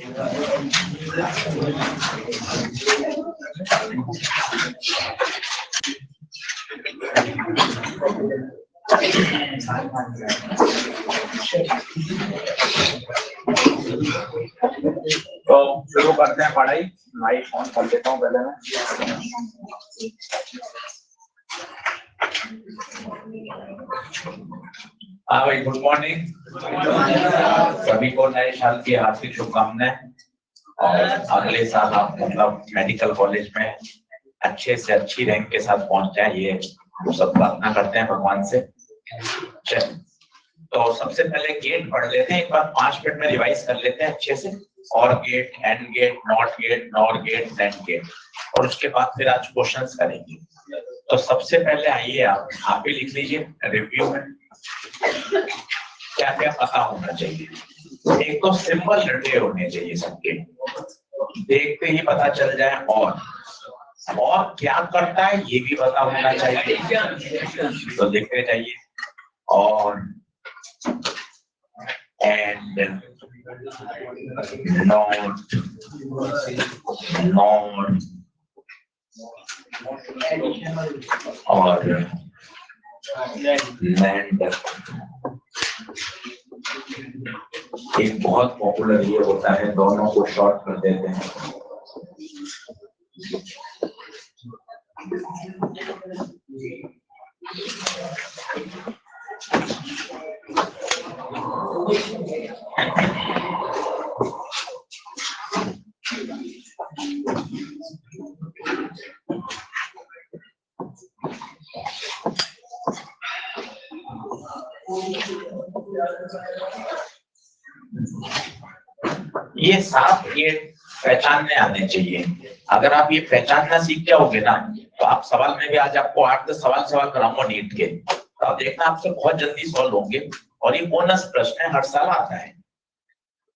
तो शुरू करते हैं पढ़ाई। माइक ऑन कर देता हूँ पहले मैं। हाँ भाई, गुड मॉर्निंग सभी को। नए साल की हार्दिक शुभकामनाएं। और अगले साल आप मतलब मेडिकल कॉलेज में अच्छे से अच्छी रैंक के साथ पहुंच जाए, ये सब प्रार्थना करते हैं भगवान से। तो सबसे पहले गेट पढ़ लेते हैं, एक बार 5 मिनट में रिवाइज कर लेते हैं अच्छे से। OR gate, AND gate, NOT gate, NOR gate, NAND gate, और उसके बाद फिर आज क्वेश्चंस करेंगे। तो सबसे पहले आइए आप ही लिख लीजिए रिव्यू में क्या क्या पता होना चाहिए। एक तो सिंपल रटे होने चाहिए सबके, देखते ही पता चल जाए। और क्या करता है ये भी पता होना चाहिए, तो देखते जाइए। और एंड, नॉट, नॉर, और लैंड। एक बहुत पॉपुलर ये होता है, दोनों को शॉर्ट कर देते हैं। ये 7 गेट पहचानने आने चाहिए। अगर आप ये पहचानना सीख जाओगे ना, तो आप सवाल में भी, आज आपको 8-10 सवाल कराऊंगा नीट के, तो आप देखना आपसे बहुत जल्दी सॉल्व होंगे। और ये बोनस प्रश्न है, हर साल आता है।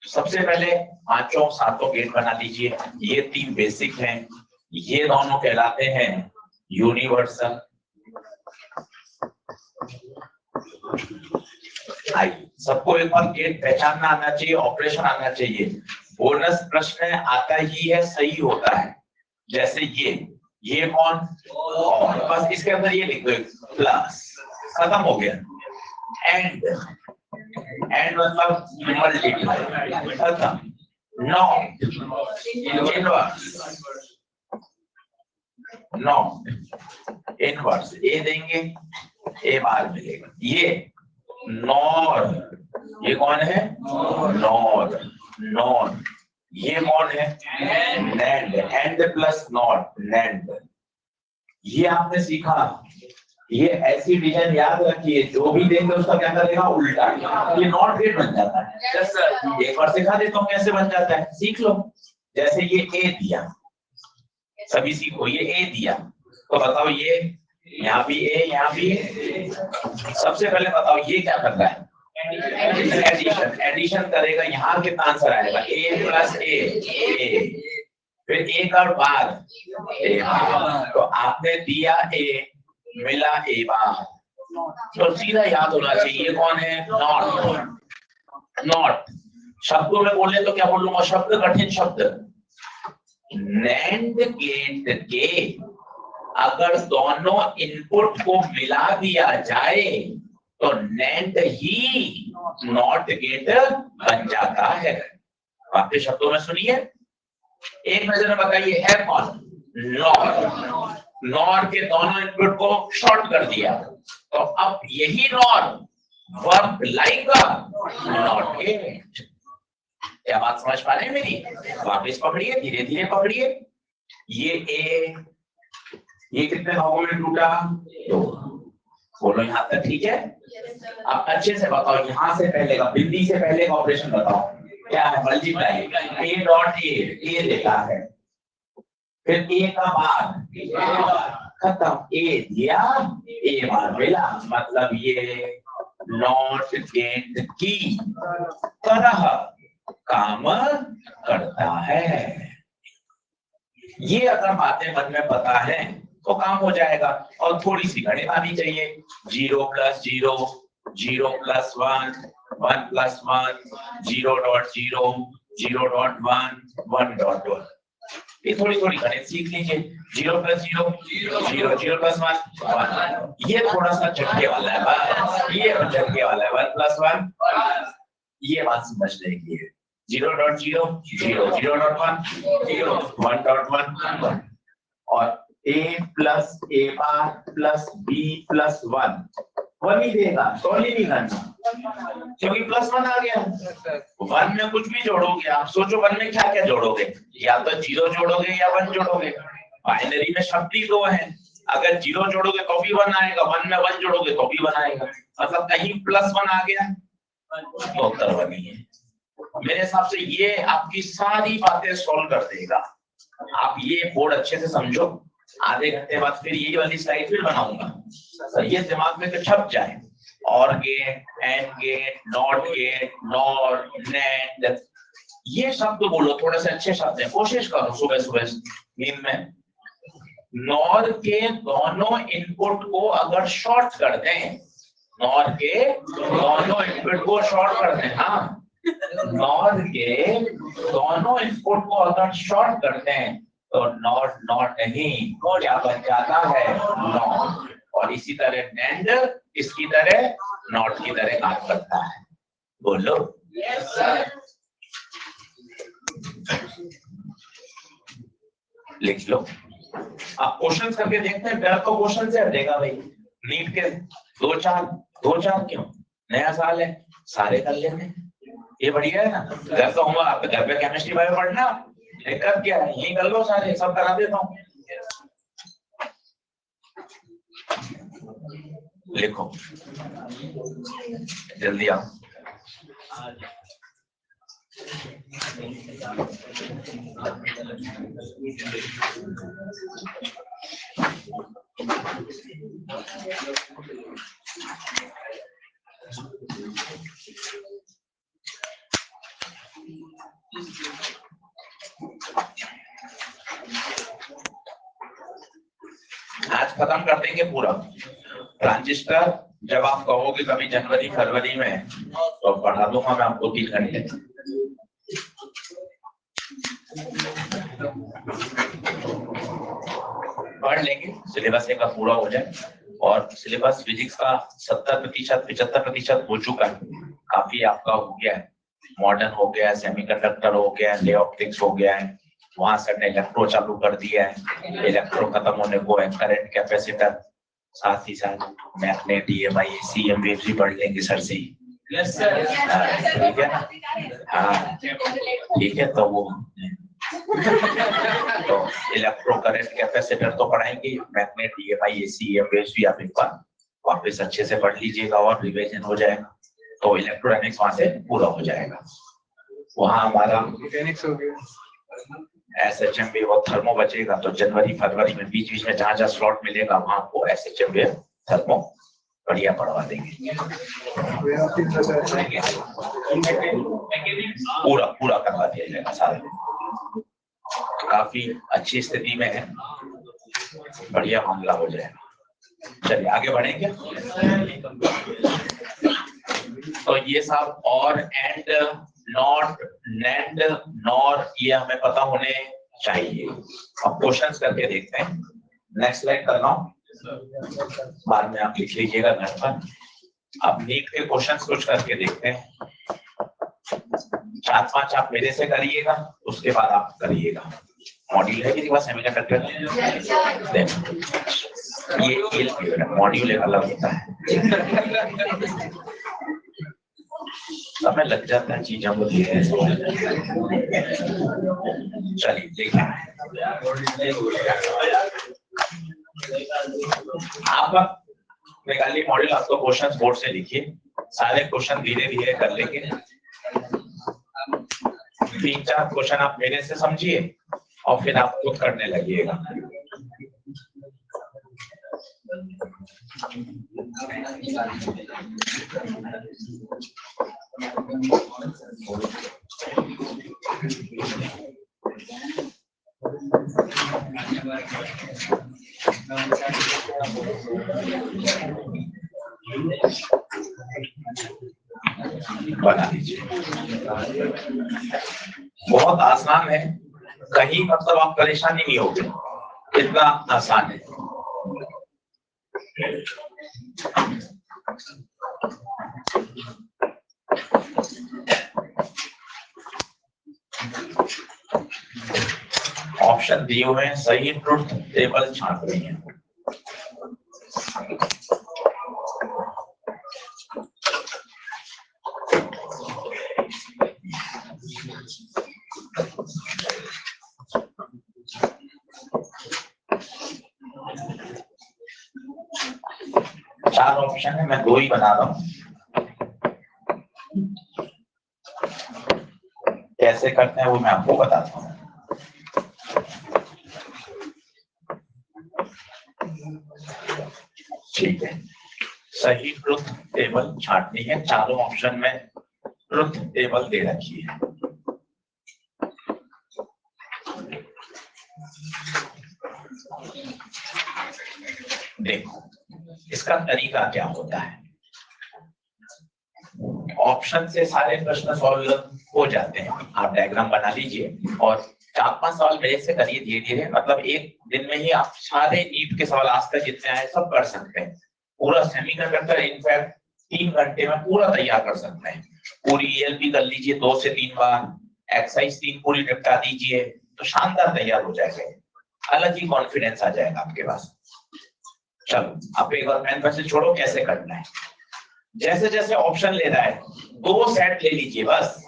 सबसे पहले 5-7 गेट बना लीजिए। ये 3 बेसिक हैं, ये दोनों कहलाते हैं यूनिवर्सल। सबको एक बार गेट पहचानना आना चाहिए, ऑपरेशन आना चाहिए। बोनस प्रश्न आता ही है, सही होता है। जैसे ये कौन, और बस इसके अंदर ये लिख दो प्लस, खत्म हो गया। एंड मतलब मल्टीप्लाई, खत्म। नॉट, इनवर्स, नॉट इनवर्स, ए देंगे ए बार मिलेगा। ये नॉर, ये कौन है, नॉर, नॉर। ये कौन है, NAND, and plus not, NAND. ये आपने सीखा। ये ऐसी डिजाइन याद रखिए, जो भी देंगे उसका क्या करेगा, उल्टा। ये नॉट गेट बन जाता है। एक बार सिखा देता हूँ कैसे बन जाता है, सीख लो। जैसे ये ए दिया, सभी सीखो। ये ए दिया, तो बताओ ये यहाँ भी ए, यहाँ भी ए। सबसे पहले बताओ ये क्या कर रहा है, एडिशन। एडिशन करेगा, यहाँ कितना आंसर आएगा, ए प्लस ए। फिर ए का बाद ए, तो आपने दिया ए, मिला ए बार, तो सीधा याद होना चाहिए। ये कौन है, नॉट। नॉट शब्दों में बोले तो क्या बोलूंगा, शब्द कठिन शब्द। नैंड गेट के अगर दोनों इनपुट को मिला दिया जाए तो नैंड ही नॉट गेट बन जाता है। आपके शब्दों में सुनिए, एक नजर में बताइए, है कौन, नॉर। नॉर के दोनों इनपुट को शॉर्ट कर दिया, तो अब यही nor work like not gate. क्या बात समझ पा रहे हैं मेरी? वापस पकड़िए, धीरे धीरे पकड़िए। ये ए, ये कितने भागों में टूटा, 2। बोलो यहाँ तक ठीक है? अब अच्छे से बताओ, यहाँ से पहले का, बिंदी से पहले का ऑपरेशन बताओ क्या है, मल्टीप्लाई। ए डॉट ए देता है, फिर ए का बाद, खत्म। ए दिया, ए बार मिला, मतलब ये नॉट गेट की तरह काम करता है। ये अगर बातें मन में पता है तो काम हो जाएगा। और थोड़ी सी गणित आनी चाहिए। 0 + 0, 0 + 1, 1 + 1, 0.0, 0.1 1.1। ये थोड़ी थोड़ी गणित सीख लीजिए। 0 + 0 0, 0 + 1 1। ये थोड़ा सा झटके वाला है, बस ये झटके वाला है। 1 + 1 ये बात समझ लेंगे। 0.0 0, 0.1 0, 1.1 1। और a + a' + b + 1 1 ही देगा, सॉल्व ही नहीं करना क्योंकि +1 आ गया। 1 में कुछ भी जोड़ोगे आप, सोचो 1 में क्या क्या जोड़ोगे, या तो 0 जोड़ोगे या 1 जोड़ोगे। बाइनरी में शब्द ही 2 हैं, अगर 0 जोड़ोगे तो भी 1 आएगा, 1 में 1 जोड़ोगे तो भी 1 आएगा, मतलब कहीं +1 आ गया तो उत्तर 1 ही है। मेरे हिसाब से ये आपकी सारी बातें सॉल्व कर देगा। आप ये बोर्ड अच्छे से समझो, आधे घंटे बाद फिर यही वाली स्लाइड फिर बनाऊंगा, तो ये दिमाग में तो छप जाए। OR gate, AND gate, NOT gate, NOR, NAND, ये शब्द बोलो, थोड़े से अच्छे शब्द हैं, कोशिश करो सुबह सुबह नींद में। नॉर के दोनों इनपुट को अगर शॉर्ट कर दें, नॉर के दोनों इनपुट को शॉर्ट कर दें, हाँ, नॉर के दोनों इनपुट को अगर शॉर्ट करते हैं तो नॉट नॉट नहीं, क्या बन जाता है, नॉट। और इसी तरह नेंड इसकी तरह नॉट की तरह काम करता है। बोलो यस सर। लिख लो, आप क्वेश्चन करके देखते हैं, डर तो क्वेश्चन से हटेगा भाई। नीट के 2-4 क्यों, नया साल है, सारे कर लेते हैं, ये बढ़िया है ना। घर तो होगा, आप घर पे केमिस्ट्री बायो पढ़ना, दिक्कत क्या है, यही कर लो, सारे सब करा देता हूँ। लिखो जल्दी आओ। आज खत्म कर देंगे पूरा ट्रांजिस्टर। जब आप कहोगे कभी जनवरी फरवरी में तो पढ़ा दूंगा मैं आपको 3 घंटे। पढ़ लेंगे, सिलेबस का पूरा हो जाए। और सिलेबस फिजिक्स का 70% 75% हो चुका है, काफी आपका हो गया है। मॉडर्न हो गया है, सेमीकंडक्टर हो गया है, ले ऑप्टिक्स हो गया है, वहां से इलेक्ट्रो चालू कर दिया है, इलेक्ट्रो खत्म होने को है, करंट कैपेसिटर, साथ ही साथ मैग्नेट, EMI, CMV भी पढ़ लेंगे सर से। यस सर, ठीक है ना, हाँ ठीक है। तो वो तो इलेक्ट्रो करंट कैपेसिटर तो पढ़ाएंगे, मैग्नेट, EMI, CMV भी आप एक बार वापस अच्छे से पढ़ लीजिएगा और रिवीजन हो जाएगा, तो इलेक्ट्रोडायनेमिक्स वहां से पूरा हो जाएगा। वहां हमारा मैकेनिक्स हो गया, SHMB और थर्मो बचेगा, तो जनवरी फरवरी में बीच बीच में जहां स्लॉट मिलेगा वहां आपको SHMB थर्मो बढ़िया पढ़वा देंगे। पूरा करवा दिया जाएगा सारा, काफी अच्छी स्थिति में है, बढ़िया मामला हो जाएगा। चलिए आगे बढ़ेंगे। तो ये सब और एंड, नॉट, नेंड, नॉर, ये हमें पता होने चाहिए। अब क्वेश्चंस करके देखते हैं। नेक्स्ट स्लाइड कर रहा हूं, बाद में आप लिख लीजिएगा घर पर। अब नीट के क्वेश्चंस कुछ करके देखते हैं, 4-5 आप मेरे से करिएगा, उसके बाद आप करिएगा। मॉड्यूल है किसी के पास सेमीकंडक्टर? ये मॉड्यूल एक अलग होता है, समय लग जाता है चीजों को देखने। चलिए देखिए, आप निकालिए मॉड्यूल, आपको क्वेश्चंस बोर्ड से लिखिए, सारे क्वेश्चन धीरे धीरे कर लेंगे। 3-4 क्वेश्चन आप मेरे से समझिए और फिर आप खुद करने लगिएगा। बना दीजिए। बहुत आसान है, कहीं मतलब आप परेशानी नहीं होगी, इतना आसान है। ऑप्शन दिए हुए हैं, सही ट्रुथ टेबल छांट रही है। चार ऑप्शन है, मैं 2 ही बना रहा हूं। कैसे करते हैं वो मैं आपको बताता हूँ। ठीक है, सही ट्रुथ टेबल छांटनी है, चारों ऑप्शन में ट्रुथ टेबल दे रखी है। देखो इसका तरीका क्या होता है, ऑप्शन से सारे प्रश्न सॉल्व हो जाते हैं। आप डायग्राम बना लीजिए और 4-5 सवाल मेरे से करिए धीरे धीरे, मतलब एक दिन में ही आप सारे नीट के सवाल आज तक जितने आए सब कर सकते हैं। पूरा सेमीकंडक्टर इनफैक्ट 3 घंटे में पूरा तैयार कर सकते हैं। पूरी ELP कर लीजिए 2 से 3 बार, एक्सरसाइज 3 पूरी निपटा दीजिए तो शानदार तैयार हो जाएगा, अलग ही कॉन्फिडेंस आ जाएगा आपके पास। चलो आप एक बार पेन पेंसिल छोड़ो, कैसे करना है। जैसे जैसे ऑप्शन ले रहा है 2 सेट ले लीजिए, बस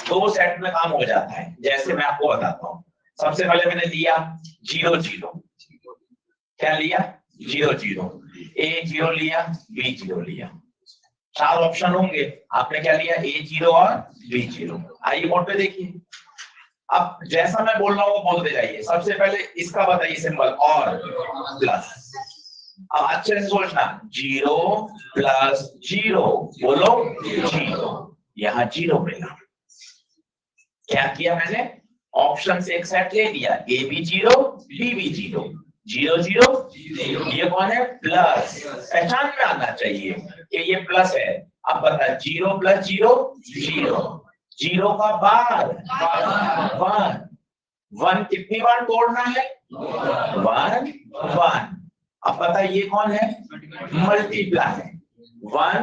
2 सेट में काम हो जाता है। जैसे मैं आपको बताता हूँ, सबसे पहले मैंने लिया 0 0, क्या लिया 0 0, A0 लिया, B0 लिया, 4 ऑप्शन होंगे, आपने क्या लिया A0 और B0। आइए बोर्ड पे देखिए, अब जैसा मैं बोल रहा हूँ वो बोलते जाइए। सबसे पहले इसका बताइए सिंबल और प्लस, अब अच्छे से सोचना, 0 प्लस 0, बोलो 0, यहाँ 0 मिला। क्या किया मैंने, ऑप्शन से एक सेट ले लिया, A भी 0 B भी 0, 0 0, ये कौन है प्लस, पहचान में आना चाहिए कि ये प्लस है। अब बता 0 प्लस 0 0, 0 का बार 1, 1 कितनी बार तोड़ना है 1 1। अब पता ये कौन है मल्टीप्लाई है, 1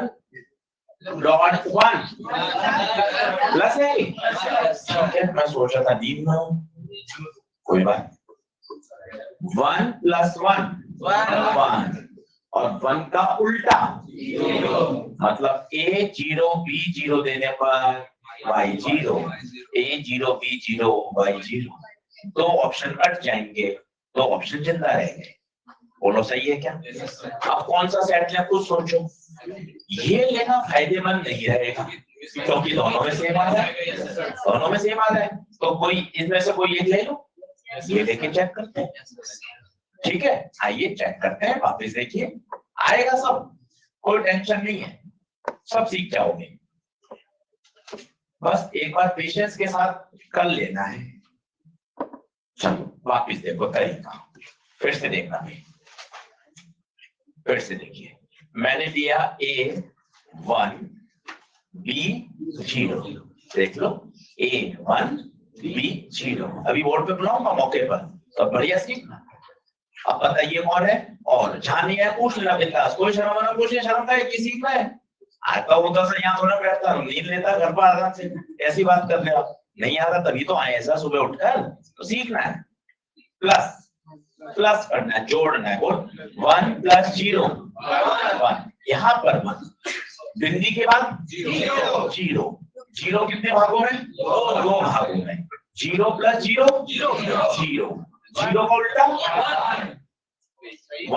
डॉट 1 प्लस है, मैं सोच रहा था नींद में हूं, कोई बात, 1 प्लस 1 1 और 1 का उल्टा मतलब A0 B0 देने पर Y0, A0 B0 Y0, 2 option cut जाएंगे, 2 ऑप्शन जिंदा रहेंगे। बोलो सही है क्या। अब कौन सा सेट लें कुछ सोचो, ये लेना फायदेमंद नहीं रहेगा क्योंकि दोनों में सेम आ जाए, दोनों में सेम आ जाए, तो कोई इनमें से कोई एक ले लो, ये लेके चेक करते हैं। ठीक है, आइए चेक करते हैं, वापस देखिए आएगा सब, कोई टेंशन नहीं है, सब सीख जाओगे, बस एक बार पेशेंस के साथ कर लेना है। चलो वापस देखो तरीका, फिर से देखना भाई, फिर से देखिए, मैंने लिया A1 B0, देख लो A1 B0, अभी बोर्ड पे बुलाऊंगा मौके पर, तो बढ़िया सीखना। अब बताइए कौन है, और जहां नहीं है पूछ लेना बिंदास, कोई शर्म ना, पूछे शर्म का है किसी का है, आता होता से यहाँ थोड़ा बैठता हूँ, नींद लेता घर पर आराम से, ऐसी बात कर ले आप, नहीं आता तभी तो आए ऐसा सुबह उठकर, तो सीखना है। प्लस प्लस करना है, जोड़ना है, बोल 1 प्लस 0 1, यहाँ पर 1, बिंदी के बाद 0 0 कितने भागों में 2 भागों में, 0 प्लस 0 0, 0 का उल्टा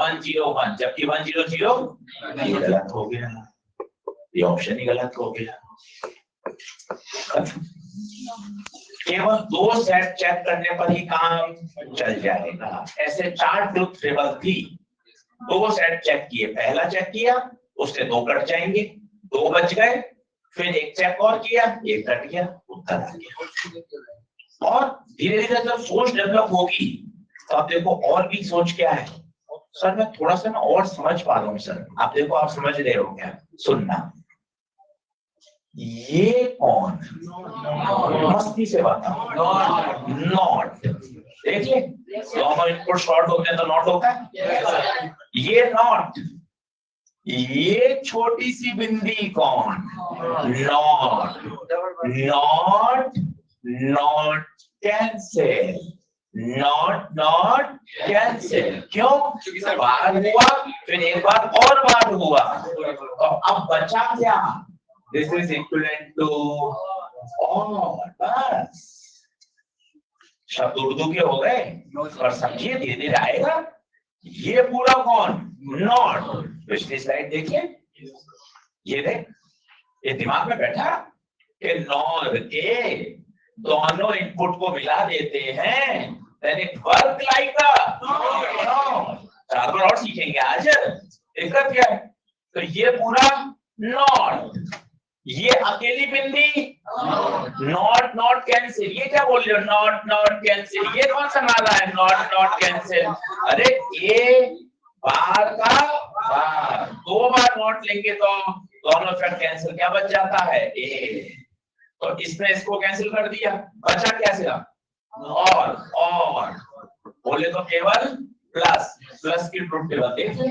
1 0 1, जबकि 1 0 0 गलत हो गया, ये ऑप्शन ही गलत हो गया। केवल 2 सेट चेक करने पर ही काम चल जाएगा। ऐसे 4 ट्रुथ टेबल थी, 2 सेट चेक किए, पहला चेक किया उससे 2 कट जाएंगे, 2 बच गए, फिर एक चेक और किया, 1 कट गया, उत्तर आ गया। और धीरे धीरे जब सोच डेवलप होगी तो आप देखो और भी सोच क्या है, सर मैं थोड़ा सा ना और समझ पा रहा हूँ सर, आप देखो आप समझ रहे हो क्या, सुनना, ये कौन? मस्ती से बताओ। नॉट। देख ले, दोनों इनपुट शॉर्ट होते हैं तो नॉट होता है। ये नॉट। ये छोटी सी बिंदी कौन? Not. Not not cancel. Not not cancel. क्यों? बार हुआ, फिर एक बार और बार हुआ, तो अब बचा क्या? दिस इज इक्विवेलेंट टू और। बस शब्द उर्दू के हो गए, और समझिए धीरे धीरे आएगा। ये पूरा कौन? नॉट। पिछली स्लाइड देखिए, ये देख, ये दिमाग में बैठा कि नॉर के दोनों इनपुट को मिला देते हैं, then it work like a nor. 4 बार और सीखेंगे आज, दिक्कत क्या है? तो ये पूरा नॉट, ये अकेली बिंदी नॉट नॉट कैंसिल। ये क्या बोल रहे हो? Not not cancel. ये कौन सा नारा है? Not not cancel. अरे ये बार का बार, 2 बार नॉट लेंगे तो दोनों फिर कैंसिल, क्या बच जाता है? ए। तो इसने इसको कैंसिल कर दिया, बचा क्या सिर्फ? और बोले तो केवल प्लस। प्लस की ट्रुथ टेबल देख ले,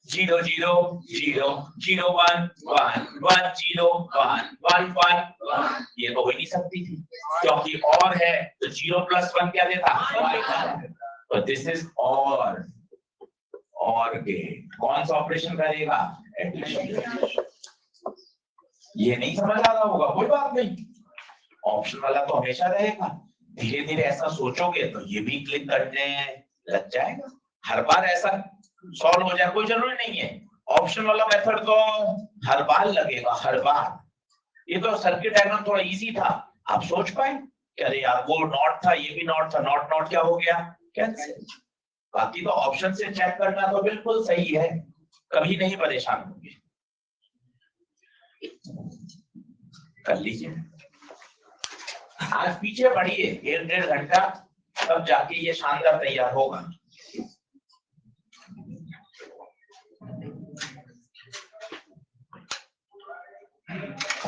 0 0 0 0 1 1 1 0 1 1 1 ये तो हो ही नहीं सकती थी, क्योंकि और है तो 0 + 1 क्या देता? तो दिस इज और गेट कौन सा ऑपरेशन करेगा? एडिशन। ये नहीं समझ आ रहा होगा, कोई बात नहीं, ऑप्शन वाला तो हमेशा रहेगा। धीरे धीरे ऐसा सोचोगे तो ये भी क्लिक करने लग जाएगा। हर बार ऐसा सॉल्व हो जाए कोई जरूरी नहीं है। ऑप्शन वाला मेथड तो हर बार लगेगा, हर बार। ये तो सर्किट डायग्राम थोड़ा इजी था, आप सोच पाए कि अरे यार वो नॉट था, ये भी नॉट था, नॉट नॉट क्या हो गया? कैंसिल। बाकी तो ऑप्शन से चेक करना तो बिल्कुल सही है, कभी नहीं परेशान होंगे। कर लीजिए, आज पीछे पढ़िए 1-1.5 घंटा, तब जाके ये शानदार तैयार होगा।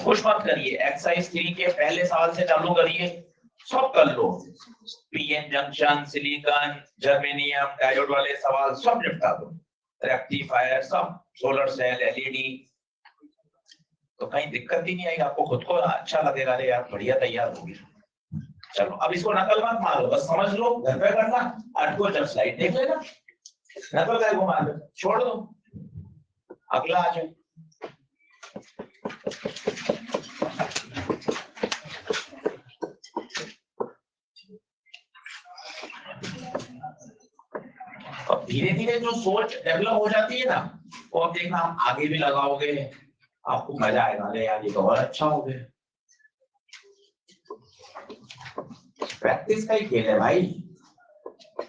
कुछ मत करिए, एक्सरसाइज 3 के पहले सवाल से चालू करिए, सब कर लो। PN junction, silicon, germanium, diode वाले सवाल सब निपटा दो, रेक्टिफायर सब, सोलर सेल, एलईडी, तो कहीं दिक्कत ही नहीं आएगी। आपको खुद को अच्छा लगेगा, अरे यार बढ़िया तैयार हो गया। चलो अब इसको नकल मत मारो, बस समझ लो, घर पे करना, आपको जब स्लाइड देख लेना, नकल का घुमा दो, छोड़ दो, अगला आ जाए। अब धीरे धीरे जो सोच डेवलप हो जाती है ना, वो अब देखना आप आगे भी लगाओगे, आपको मजा आएगा, अरे यार ये तो और अच्छा हो गया। प्रैक्टिस का ही खेल है भाई,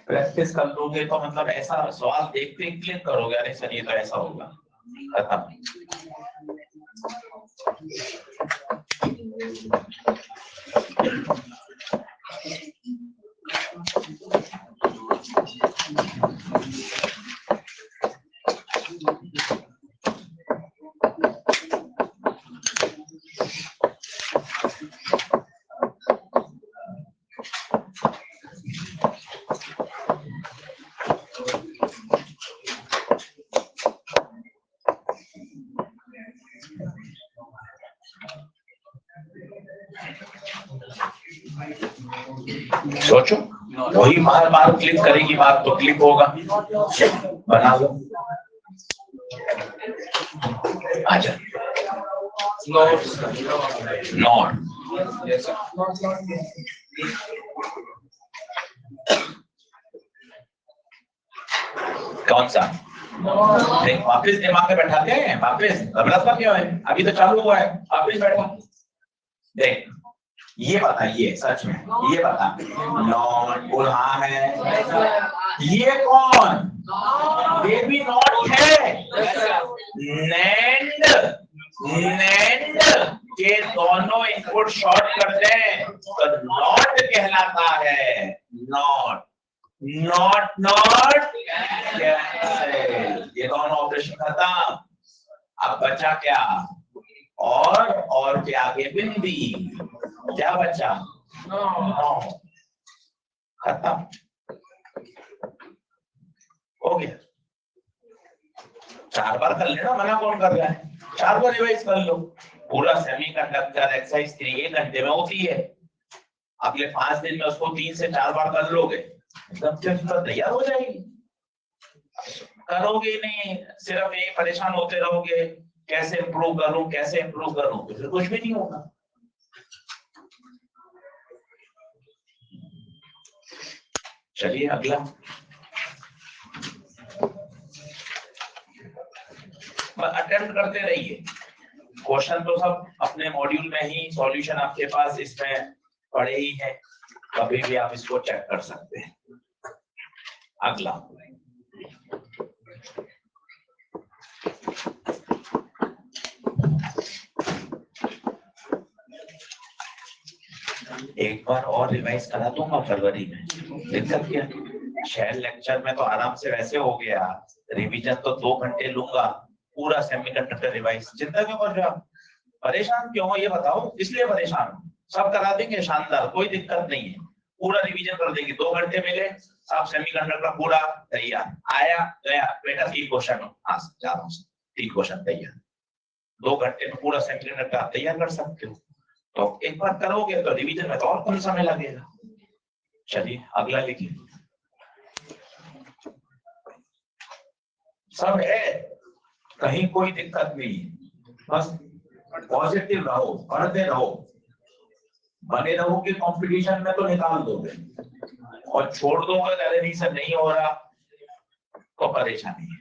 प्रैक्टिस कर लोगे तो मतलब ऐसा सवाल देखते क्लिक करोगे, अरे सर ये तो ऐसा होगा, खत्म। सोचो, वही बार बार क्लिक करेगी बात तो क्लिक होगा, बना लो। अच्छा, नॉट कौन सा? वापिस दिमाग में बैठाते हैं, वापिस घबराता क्यों है? अभी तो चालू हुआ है, वापिस बैठा। देख ये बताइए, सच में ये बता, नॉट बोल हाँ है, ये कौन? ये भी नॉट है। नैंड, नैंड के दोनों इनपुट शॉर्ट कर दें तो नॉट कहलाता है, नॉट नॉट नॉट कैंसिल। ये दोनों ऑपरेशन खत्म। अब बचा क्या? और के आगे बिंदी, क्या बचा? नौ। खत्म, हो गया। 4 बार कर लेना, मना कौन कर रहा है? 4 बार रिवाइज कर लो। पूरा सेमीकंडक्टर एक्सरसाइज 3 1 घंटे में होती है, अगले 5 दिन में उसको 3 से 4 बार कर लोगे, एकदम तैयार हो जाएगी। करोगे नहीं, सिर्फ यही परेशान होते रहोगे कैसे इंप्रूव करूं कैसे इंप्रूव करूं, तो फिर कुछ भी नहीं होगा। चलिए अगला, अटेम्प्ट करते रहिए। क्वेश्चन तो सब अपने मॉड्यूल में ही, सॉल्यूशन आपके पास इसमें पड़े ही है, कभी भी आप इसको चेक कर सकते हैं। अगला, एक बार और रिवाइज करा दूंगा फरवरी में, दिक्कत क्या? 6 लेक्चर में तो आराम से वैसे हो गया, रिवीजन तो 2 घंटे लूंगा, पूरा सेमीकंडक्टर रिवाइज। चिंता क्यों कर रहे हो? परेशान क्यों हो ये बताओ? इसलिए परेशान हो, सब करा देंगे शानदार, कोई दिक्कत नहीं है, पूरा रिवीजन कर देंगे। 2 घंटे मिले, सब सेमीकंडक्टर पूरा तैयार, आया गया बेटा 3 क्वेश्चन हो, हाँ 3 क्वेश्चन तैयार। 2 घंटे में पूरा सेमीकंडक्टर तैयार कर सकते हो। तो एक बार करोगे तो रिवीजन में तो और कम समय लगेगा। चलिए अगला लिखिए। सब है, कहीं कोई दिक्कत नहीं, बस पॉजिटिव रहो, पढ़ते रहो, बने रहोगे कंपटीशन में तो निकाल दोगे, और छोड़ दोगे अरे नहीं सर नहीं हो रहा तो परेशानी है।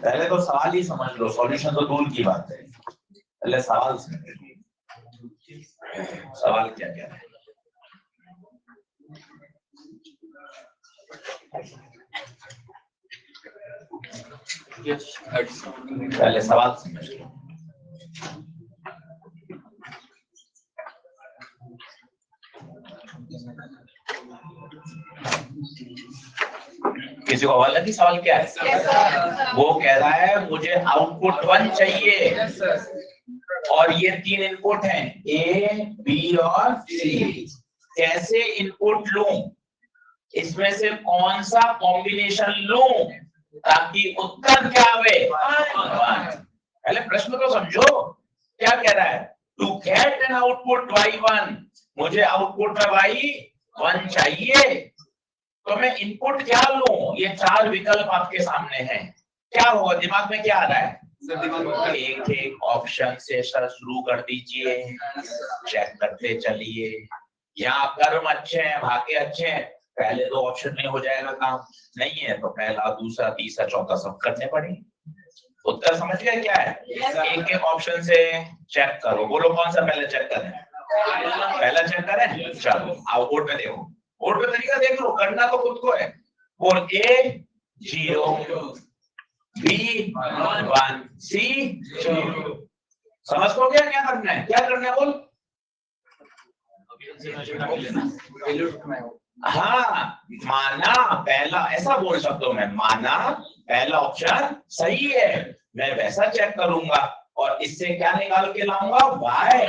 पहले तो सवाल ही समझ लो, सॉल्यूशन तो दूर की बात है, पहले सवाल समझ लो। सवाल क्या क्या है? पहले सवाल समझ लो। किसी को वाला की सवाल क्या है? वो कह रहा है मुझे आउटपुट 1 चाहिए और ये 3 इनपुट हैं ए बी और सी, कैसे इनपुट लूं, इसमें से कौन सा कॉम्बिनेशन लूं ताकि उत्तर क्या आवे? पहले प्रश्न तो समझो, क्या कह रहा है? To get an output y1, मुझे आउटपुट में y1 चाहिए, तो मैं इनपुट क्या लूं? ये 4 विकल्प आपके सामने हैं, क्या होगा? दिमाग में क्या आ रहा है? एक एक ऑप्शन से सर शुरू कर दीजिए, चेक करते चलिए। यहाँ कर्म अच्छे हैं, भाग्य अच्छे हैं, पहले 2 ऑप्शन में हो जाएगा काम, नहीं है तो पहला दूसरा तीसरा चौथा सब करने पड़ेंगे। उत्तर समझ गए क्या है? एक एक ऑप्शन से चेक करो, बोलो कौन सा पहले चेक करें? पहला चेक करें, चलो आओ बोर्ड पे देखो, बोर्ड पे तरीका देख लो, करना तो खुद को है। बोल ए 0 बी 1 सी 0, समझ को क्या क्या करना है? क्या करना है बोल? हाँ, माना पहला, ऐसा बोल सकता हूं मैं, माना पहला ऑप्शन सही है, मैं वैसा चेक करूंगा और इससे क्या निकाल के लाऊंगा? y।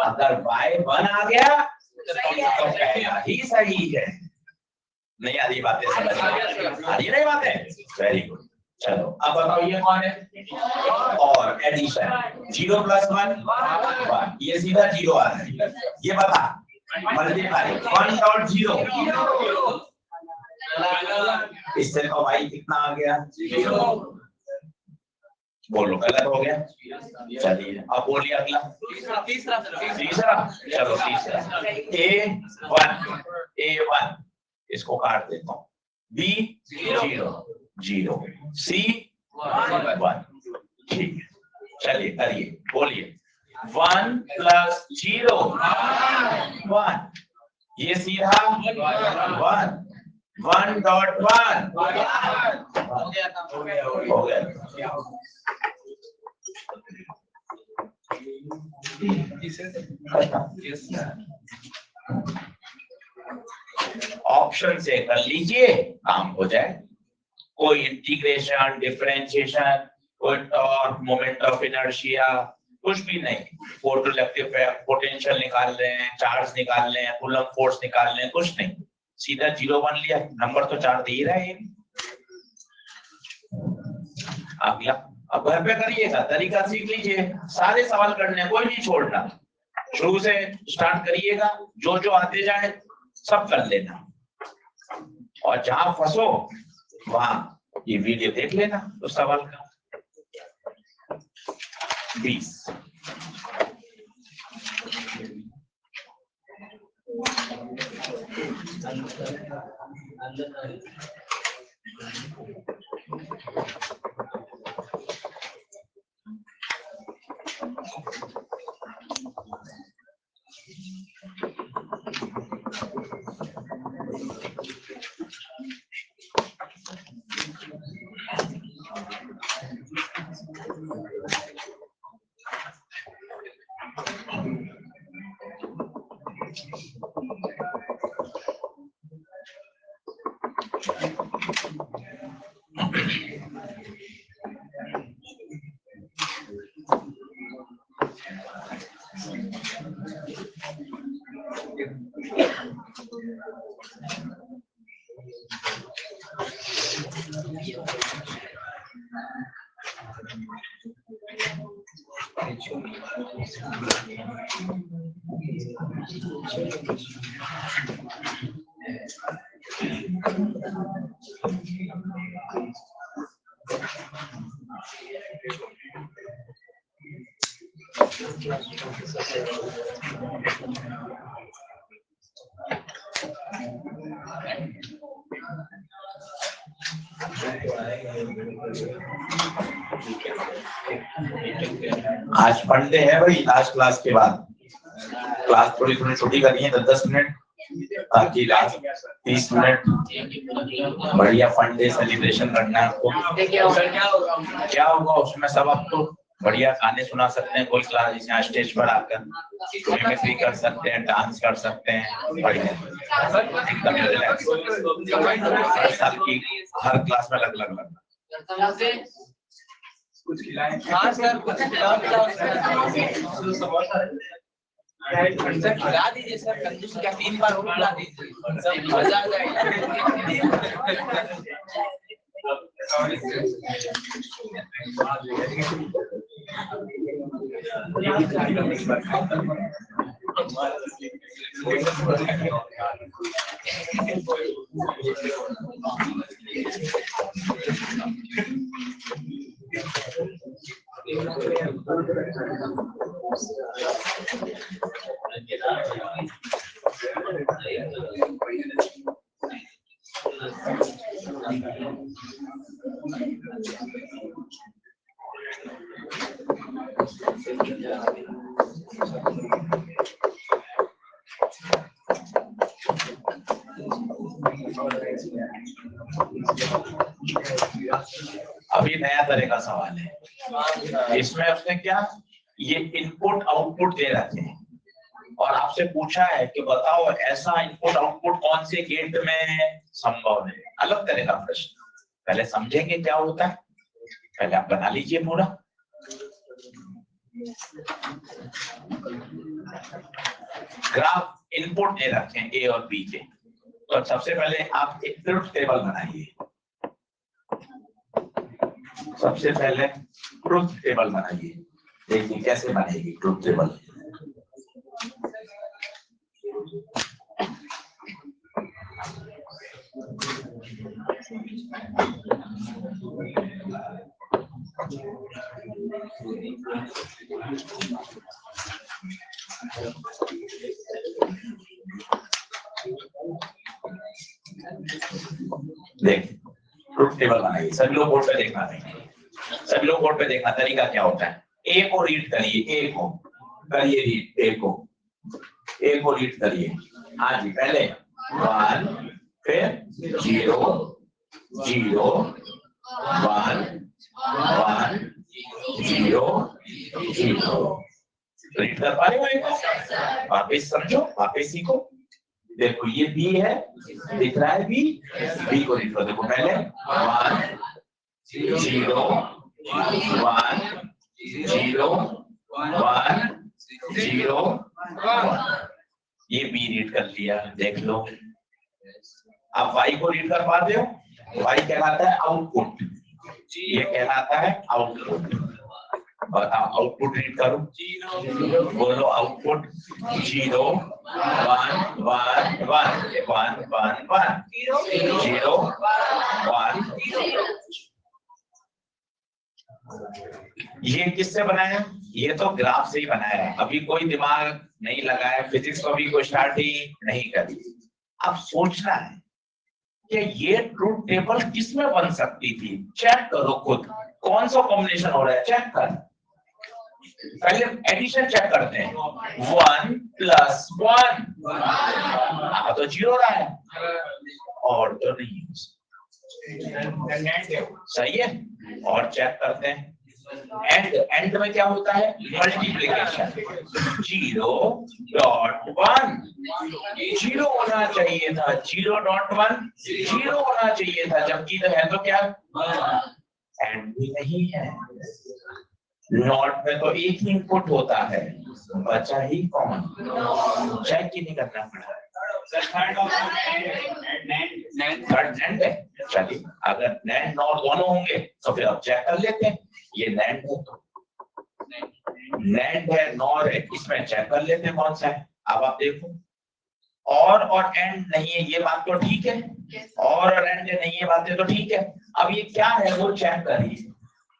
अगर y1 आ गया तो पहला ही सही है। नहीं आ रही बातें समझ में? आ रही नहीं बातें? Very good. चलो अब बताओ ये कौन है? और एडिशन 0 + 1 1, ये सीधा 0 आ रहा है। ये बता मल्टीप्लाई 1.0, इससे तो y कितना आ गया? 0। बोलो गलत हो गया। चलिए अब बोलिए अगला। तीसरा चलो तीसरा A1 इसको काट देता हूँ। B 0 C 1 ठीक है। चलिए करिए बोलिए 1 + 0 1 ये सीधा 1.1 हो गया। ऑप्शन से कर लीजिए काम हो जाए। कोई इंटीग्रेशन डिफरेंशिएशन कोई और मोमेंट ऑफ इनर्शिया कुछ भी नहीं। फोटोइलेक्ट्रिक पोटेंशियल निकाल रहे हैं, चार्ज निकाल रहे हैं, कूलम फोर्स निकाल रहे हैं, कुछ नहीं, सीधा 0 1 लिया, नंबर तो 4 दे ही रहा है। अगला अब घर पे करिएगा, तरीका सीख लीजिए, सारे सवाल करने कोई नहीं छोड़ना, शुरू से स्टार्ट करिएगा, जो जो आते जाए सब कर लेना, और जहां फंसो वहां ये वीडियो देख लेना उस सवाल का। 20 आज पढ़ते हैं भाई, लास्ट क्लास के बाद क्लास थोड़ी छोटी करनी है, 10-10 मिनट, ताकि लास्ट 30 मिनट बढ़िया फन डे सेलिब्रेशन करना है आपको। क्या होगा उसमें सब आपको बढ़िया गाने सुना सकते हैं, कोई क्लास यहाँ स्टेज पर आकर मिमिक्री कर सकते हैं, डांस कर सकते हैं, बढ़िया एकदम रिलैक्स। हर साल की हर क्लास में अलग अलग कुछ खिलाएं। हाँ सर कुछ खिला दीजिए सर, कंजूस क्या 3 बार और खिला दीजिए, सब मजा आ अभी नया तरह का सवाल है, इसमें उसने क्या ये इनपुट आउटपुट दे रखे हैं और आपसे पूछा है कि बताओ ऐसा इनपुट आउटपुट कौन से गेट में संभव है। अलग तरह का प्रश्न, पहले समझेंगे क्या होता है, पहले आप बना लीजिए पूरा। ग्राफ इनपुट दे रखे हैं ए और बी के, तो सबसे पहले आप एक ट्रुथ टेबल बनाइए। सबसे पहले ट्रुथ टेबल बनाइए, देखिए कैसे बनेगी ट्रुथ टेबल। देख ट्रुथ टेबल बनाइए, सभी लोग बोर्ड पे देखना, नहीं सभी लोग बोर्ड पे देखना। तरीका क्या होता है, ए को रीड करिए, ए को करिए रीड, ए को रीड करिए। हाँ जी, पहले 1 फिर 0 0 1 1 0 0। रीड कर पा रहे हो एक? वापिस समझो, वापिस सीखो। देखो ये बी है, दिख रहा है बी, बी को रीड करो। देखो पहले 1 0 1 0 1 0 1। ये बी रीड कर लिया, देख लो। अब वाई को रीड कर पाते हो? वाई कहलाता है आउटपुट, ये कहलाता है आउटपुट। बताओ आउटपुट रीड करो, बोलो आउटपुट 0 1 1 1 1 1 1 0 1। ये किससे बनाया? ये तो ग्राफ से ही बनाया है, अभी कोई दिमाग नहीं लगाया, फिजिक्स को भी कोई स्टार्ट ही नहीं करी। अब सोचना है कि ये ट्रूथ टेबल किसमें बन सकती थी। चेक करो खुद, कौन सा कॉम्बिनेशन हो रहा है, चेक कर। पहले एडिशन चेक करते हैं, 1 + 1 तो 0 रहा है, और तो नहीं सही है। और चेक करते हैं एंड में क्या होता है, मल्टीप्लिकेशन 0.1 0 होना चाहिए था, 0.1 0 होना चाहिए था, जबकि तो है तो क्या एंड भी नहीं है। नॉट में तो एक ही इनपुट होता है, बचा ही कौन, चेक ही नहीं करना पड़ा। थर्ड नैंड है, चलिए अगर नैंड नॉट दोनों होंगे तो फिर अब चेक कर लेते हैं। ये नैंड है तो नैंड है, नॉर है, इसमें चेक कर लेते हैं कौन सा है। अब आप देखो और एंड नहीं है, ये बात तो ठीक है, और एंड नहीं है बातें तो ठीक है। अब ये क्या है वो चेक करिए,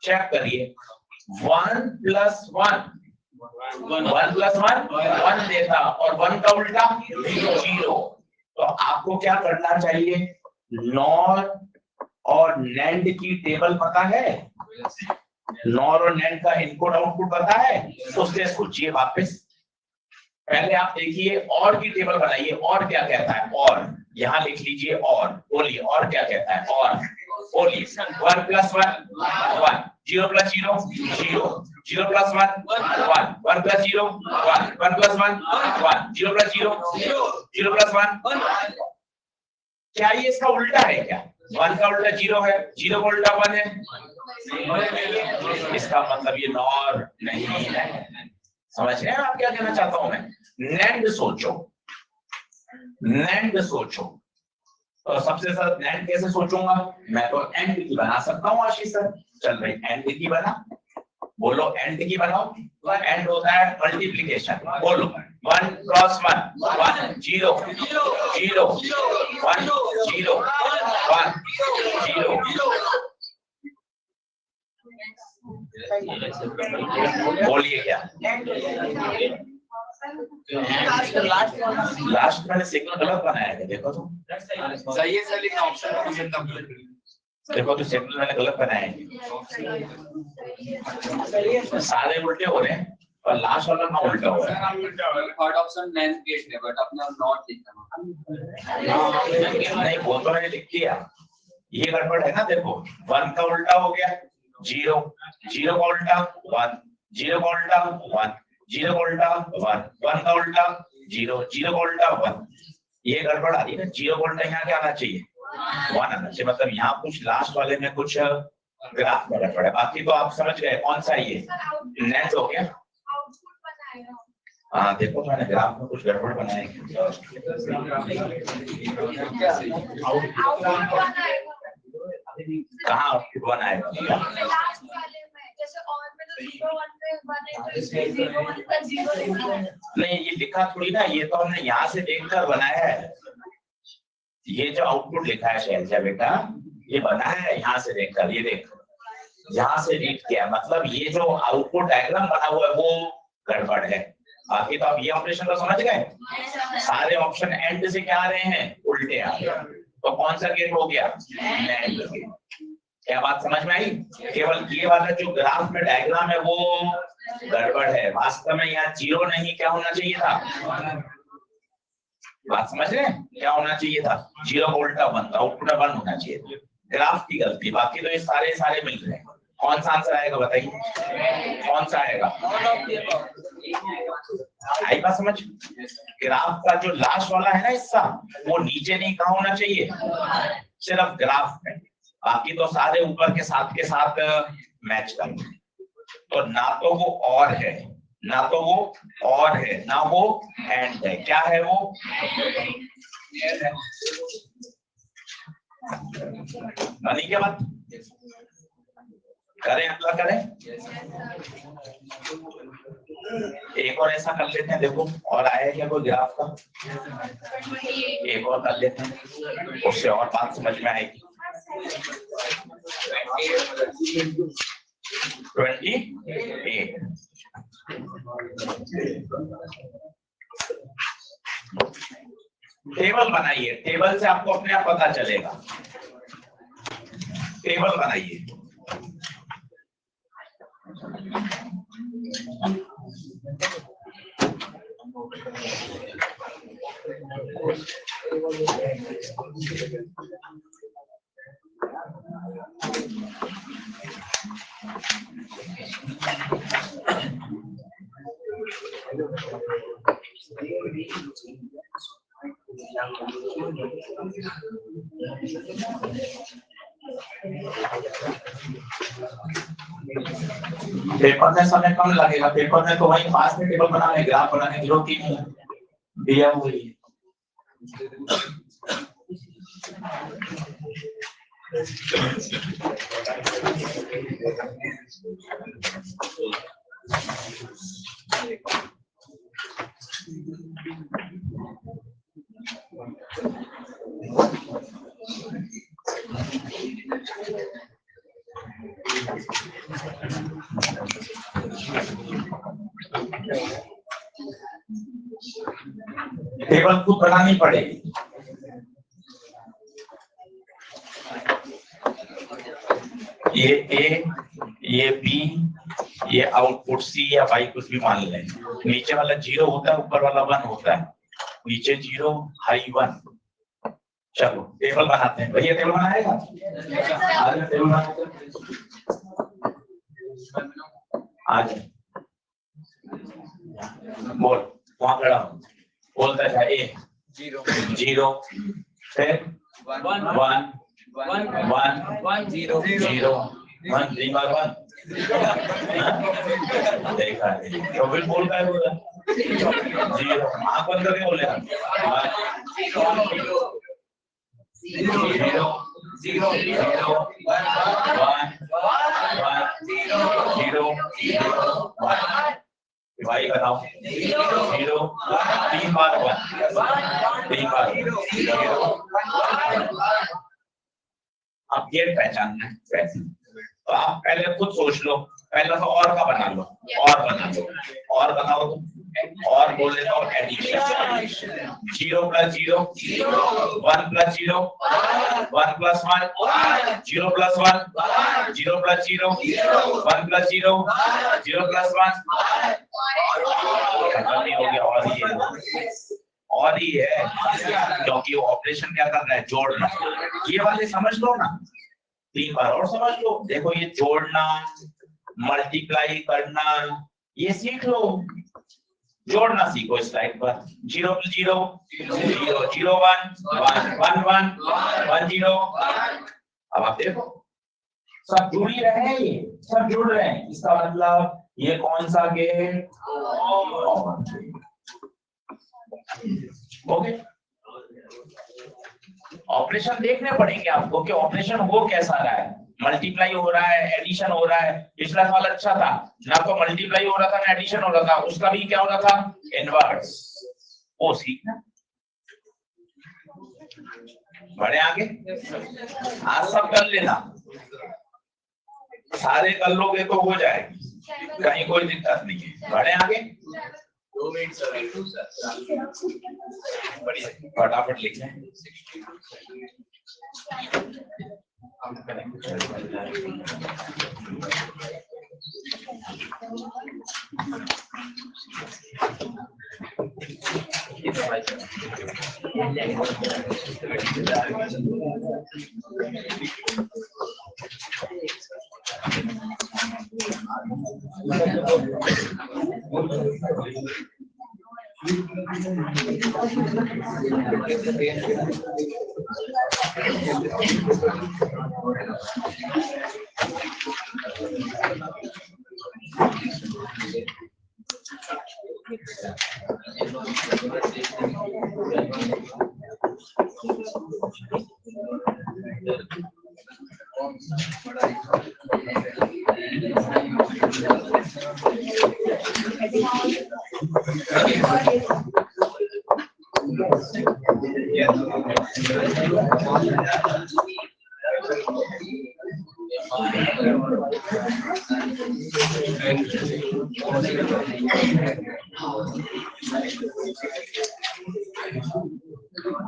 चेक करिए 1 + 1 1 + 1 1 देता, और 1 का उल्टा 0। तो आपको क्या करना चाहिए, नॉर और नैंड की टेबल पता है, नॉर और नैंड का इनपुट आउटपुट पता है, तो उससे सोचिए वापस। पहले आप देखिए और की टेबल बनाइए, और क्या कहता है, और यहां लिख लीजिए, और बोलिए और क्या कहता है, और बोलिए 1 + 1 1 0 + 0 0 0 + 1 1 1 + 0 1 1 + 1 1 0 + 0 0 + 1। क्या ये इसका उल्टा है क्या, 1 का उल्टा 0 है, 0 का उल्टा 1 है, इसका मतलब ये नॉर नहीं है। समझ रहे हैं आप क्या कहना चाहता हूं मैं? नैंड सोचो, नैंड सोचो, तो सबसे ज्यादा नैंड कैसे सोचूंगा, मैं तो एंड की बना सकता हूँ आशीष सर। चल भाई एंड की बना, बोलो एंड की बनाओ। एंड होता है मल्टीप्लिकेशन, बोलो 1 + 1 1 0 0 1 0 1 0। बोलिए क्या, लास्ट मैंने सिग्नल गलत बनाया है, देखो तो सही है सर, लेकिन ऑप्शन देखो तो सिग्नल मैंने गलत बनाया है, सारे उल्टे हो रहे हैं और लास्ट वाला ना उल्टा हो रहा है। थर्ड ऑप्शन नैंड गेट है, बट अपना नॉट लिखा नहीं, वो तो मैंने लिख दिया, ये गड़बड़ है ना। देखो 1 का उल्टा हो गया 0 0 का उल्टा 1 0 का उल्टा 1 0 का उल्टा 1 1 का उल्टा 0 0 का उल्टा 1। ये गड़बड़ आ रही है ना, 0 का उल्टा यहाँ क्या आना चाहिए, 1 आना चाहिए। मतलब यहाँ कुछ लास्ट वाले में कुछ ग्राफ में गड़बड़ है, बाकी तो आप समझ गए कौन सा ये नेट हो गया। हाँ देखो तो मैंने ग्राफ में कुछ गड़बड़ बनाया है, कहाँ आउटपुट 1 आएगा, नहीं ये लिखा थोड़ी ना, ये तो हमने यहाँ से देखकर बनाया है। ये जो आउटपुट लिखा है शैलजा बेटा, ये बना है यहाँ से देखकर, ये देखो यहाँ से रीड किया, मतलब ये जो आउटपुट डायग्राम बना हुआ है वो गड़बड़ है। बाकी तो आप ये ऑपरेशन तो समझ गए, सारे ऑप्शन एंड से क्या आ रहे हैं, उल्टे आ रहे हैं। तो कौन सा गेट हो गया, नैंड गेट। क्या बात समझ में आई? केवल ये वाला जो ग्राफ में डायग्राम है वो गड़बड़ है, वास्तव में यहाँ 0 नहीं, क्या होना चाहिए था, बात समझ रहे हैं, क्या होना चाहिए था, 0 को उल्टा 1, आउटपुट 1 होना चाहिए था। ग्राफ की गलती, बाकी तो ये सारे मिल रहे हैं। कौन सा आंसर आएगा बताइए, कौन सा आएगा, आई बात समझ? ग्राफ का जो लास्ट वाला है ना हिस्सा, वो नीचे नहीं, कहाँ होना चाहिए, सिर्फ ग्राफ में, बाकी तो सारे ऊपर के साथ मैच करते। तो ना तो वो और है, ना तो वो और है, ना वो एंड है, क्या है वो, बनी क्या बात? करें अगला करें, एक और ऐसा कर लेते हैं, देखो और आया क्या कोई ग्राफ का, एक और कर लेते हैं, उससे और बात समझ में आएगी। 28 टेबल बनाइए, टेबल से आपको अपने आप पता चलेगा, टेबल बनाइए। पेपर में समय कम लगेगा, पेपर में तो वही पास में टेबल बनाने, ग्राफ बनाने की जरूरत ही नहीं है, दिया हुई है। टेबल खुद बनानी पड़ेगी। ये ए, ये बी, ये आउटपुट सी या वाई कुछ भी मान लें। नीचे वाला 0 होता है, ऊपर वाला 1 होता है, नीचे 0 हाई 1। चलो टेबल बनाते हैं, भैया टेबल बनाएगा, आज टेबल बनाते हैं, आज बोल, वहां खड़ा बोलता है ए 0 फिर 1 1 1 0 0 1 3 बार 1 देखा है, तो फिर बोलता है बोला 0, आंख बंद करके बोलेगा 0 0 0 1 0 1 भाई बताओ 0 3 बार 1 3 बार 0। अब गेट पहचानना है कैसे, तो आप पहले खुद सोच लो, पहले तो और का बना लो, और बना लो, और बनाओ तुम, और बोले तो एडिशन 0 + 0 1 + 0 1 + 1 0 + 1 0 + 0 1 + 0 0 + 1 हो गया। और ही है क्योंकि वो ऑपरेशन क्या कर रहा है, जोड़ना। ये वाले समझ लो ना, 3 बार और समझ लो। देखो ये जोड़ना, मल्टीप्लाई करना, ये सीख लो, जोड़ना सीखो स्लाइड पर। 0 + 0 0 0 1 1 1 1 1 0। अब आप देखो सब जुड़ ही रहे हैं, ये सब जुड़ रहे हैं, इसका मतलब ये कौन सा गेट, ओके। ऑपरेशन देखने पड़ेंगे आपको कि ऑपरेशन हो कैसा रहा है, मल्टीप्लाई हो रहा है, एडिशन हो रहा है। पिछला सवाल अच्छा था, ना तो मल्टीप्लाई हो रहा था ना एडिशन हो रहा था, उसका भी क्या हो रहा था, इनवर्स। वो सीखना, बढ़े आगे, आज सब कर लेना। सारे कर लोगे तो हो जाएगी, कहीं कोई दिक्कत नहीं है। बढ़े आगे, 2 मिनट सर। बढ़िया, फटाफट लिख लें।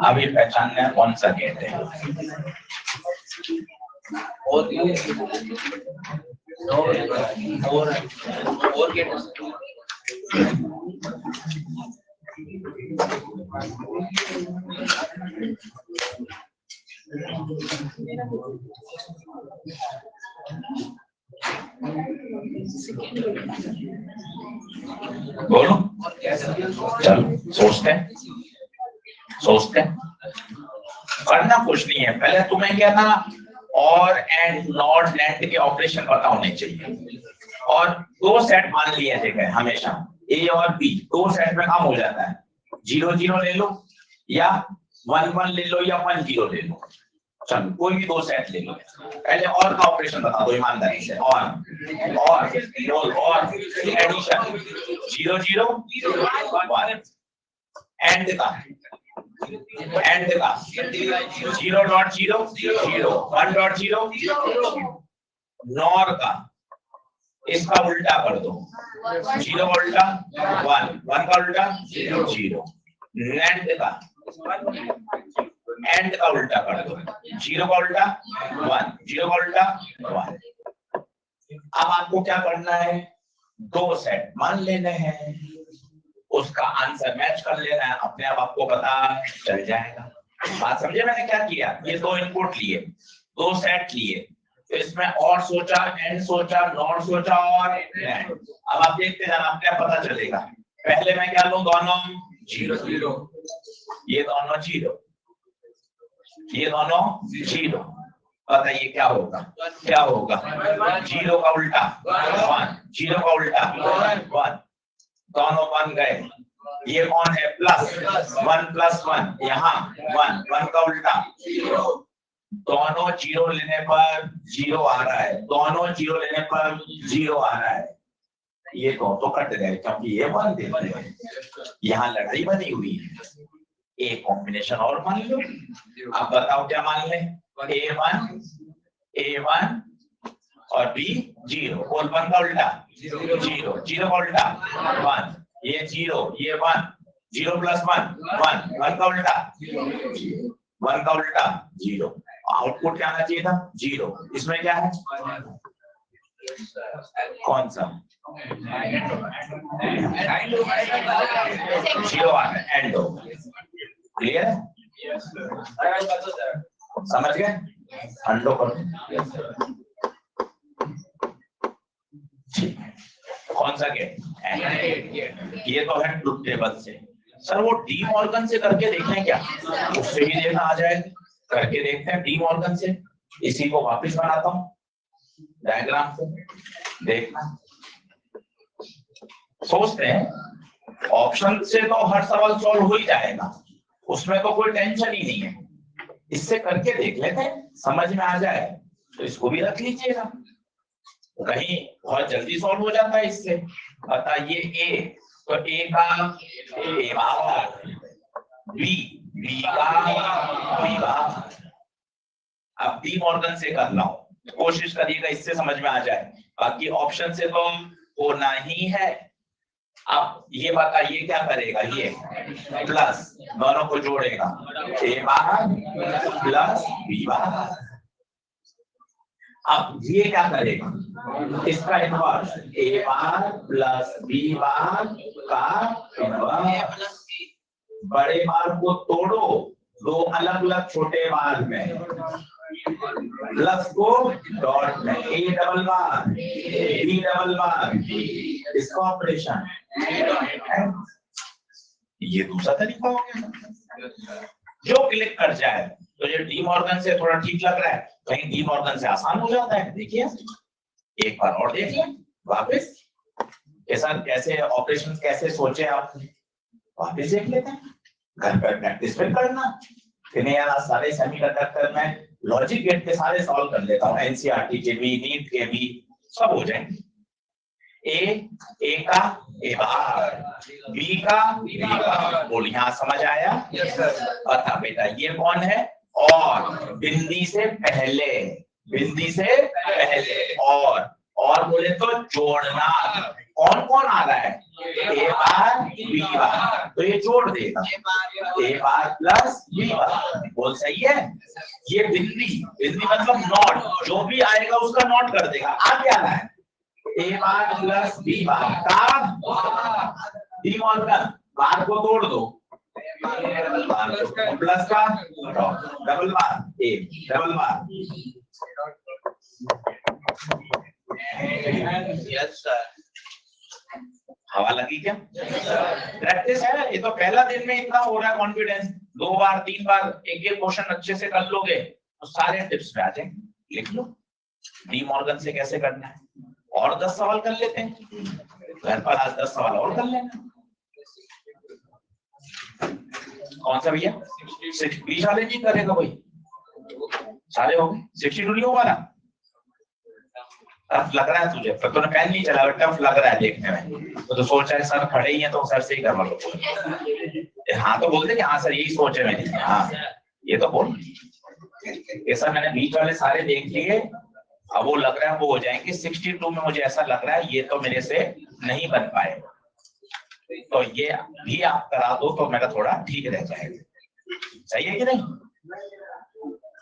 अभी पहचानना है कौन सा गेट है। और गेट बोलो, चलो सोचते हैं करना कुछ नहीं है। पहले तुम्हें क्या था, और एंड नॉट नेट के ऑपरेशन पता होने चाहिए। और दो सेट मान लिए थे हमेशा, ए और बी, दो सेट में काम हो जाता है। 0 0 ले लो या 1 1 ले लो या 1 0 ले लो, चलो कोई भी दो सेट ले लो। पहले और का ऑपरेशन बता दो ईमानदारी से। और एडिशन 0 0 1, एंड का 0.0 0 1.0 नॉर का इसका उल्टा कर दो, 0 का उल्टा 1, 1 का उल्टा 0। नेट का एंड का उल्टा कर दो, 0 का उल्टा 1, 0 का उल्टा 1। अब आपको क्या करना है, दो सेट मान लेने हैं, उसका आंसर मैच कर लेना है, अपने आप आपको पता चल जाएगा। बात समझे मैंने क्या किया? ये दो इनपुट लिए, दो सेट लिए, तो इसमें और सोचा, एंड सोचा, नॉट सोचा और नेट। अब आप देखते जाना, अपने आप पता चलेगा। पहले मैं क्या लूं, दोनों 0 0, ये दोनों 0, ये दोनों 0। बताइए क्या होगा, क्या होगा? 0 का उल्टा 1, 0 का उल्टा 1, दोनों बन गए। ये कौन है, प्लस 1 प्लस 1, यहाँ 1, 1 का उल्टा 0। दोनों 0 लेने पर 0 आ रहा है, दोनों 0 लेने पर 0 आ रहा है। ये तो कट गए क्योंकि ये 1 देते हैं, यहाँ लड़ाई बनी हुई है। एक कॉम्बिनेशन और मान लो। अब बताओ क्या मान लें, A1 और B 0, और 1 का उल्टा 0, 0 का उल्टा 1, ये 0, ये 1, 0 प्लस 1 1, 1 का उल्टा 1 का उल्टा 0। आउटपुट क्या आना चाहिए था, 0। इसमें क्या है, कौन सा 0 आ रहा है, एंड हो। क्लियर है, समझ गए? अंडो करो, कौन सा गेट, ये तो है ट्रुथ टेबल से। सर वो डी मॉर्गन से करके देखें क्या, उससे भी देखना आ जाएगा। करके देखते हैं डी मॉर्गन से। इसी को वापस बनाता हूँ डायग्राम से, देखना। सोचते हैं ऑप्शन से तो हर सवाल सॉल्व हो ही जाएगा, उसमें तो कोई टेंशन ही नहीं है। इससे करके देख लेते हैं, समझ में आ जाए तो इसको भी रख लीजिएगा, कहीं बहुत जल्दी सॉल्व हो जाता है इससे। बताइए ए, तो ए का ए बाहर, बी का बी बाहर। अब डी मॉर्गन से कर लाओ कोशिश करिएगा इससे समझ में आ जाए, बाकी ऑप्शन से तो होना ही है। अब ये बताइए क्या करेगा, ये प्लस दोनों को जोड़ेगा, ए बार प्लस बी बार। अब ये क्या करेगा, इसका इनवर्स, ए बार प्लस बी बार का इनवर्स। बड़े बार को तोड़ो दो अलग अलग छोटे बार में, प्लस को डॉट में, A double bar B double bar, इसका ऑपरेशन। ये दूसरा तरीका हो गया, जो क्लिक कर जाए। तो ये डी मॉर्गन से थोड़ा ठीक लग रहा है, कहीं डी मॉर्गन से आसान हो जाता है। देखिए एक बार और देखिए वापस, ऐसा कैसे ऑपरेशन कैसे सोचे आप, वापस देख लेते हैं। घर पर प्रैक्टिस भी करना, फिर यार सारे सेमीकंडक्टर में लॉजिक गेट के सारे सॉल्व कर लेता हूँ, एनसीईआरटी के भी, नीट के भी, सब हो जाएंगे। ए का ए बार, बी का बी बार। बोल यहाँ समझ आया? Yes sir. बता बेटा ये कौन है, और बिंदी से पहले, बिंदी से पहले और बोले तो जोड़ना। कौन कौन आ रहा है, ए बार बी बार, तो ये जोड़ देगा, ए बार प्लस बी बार। बोल सही है? ये बिंदी, बिंदी मतलब नॉट, जो भी आएगा उसका नॉट कर देगा। आ क्या रहा है, ए बार प्लस बी बार का डी मॉर्गन, बार को तोड़ दो, बार को प्लस का डबल बार, ए डबल बार। Yes sir. हवा लगी क्या? प्रैक्टिस है, ये तो पहला दिन में इतना हो रहा है कॉन्फिडेंस। 2 बार 3 बार एक एक क्वेश्चन अच्छे से कर लोगे तो सारे टिप्स पे आ जाएंगे। लिख लो डी मॉर्गन से कैसे करना है, और 10 सवाल कर लेते हैं घर पर, आज 10 सवाल और कर लेना। कौन सा भैया, 20 वाले नहीं करेगा भाई, सारे हो गए। 62 नहीं होगा ना? टफ लग रहा है तुझे, पर तूने पेन नहीं चला, टफ लग रहा है देखने में, तो सोच रहा है सर खड़े ही हैं तो सर से ही करवा लो। हाँ तो बोलते कि हाँ सर यही सोच है मेरी, हाँ ये तो बोल। ये सर मैंने 20 वाले सारे देख लिए, अब वो लग रहा है वो हो जाएंगे। 62 में मुझे ऐसा लग रहा है ये तो मेरे से नहीं बन पाए, तो ये भी आप करा दो तो मेरा थोड़ा ठीक रह जाएगा। सही है कि नहीं?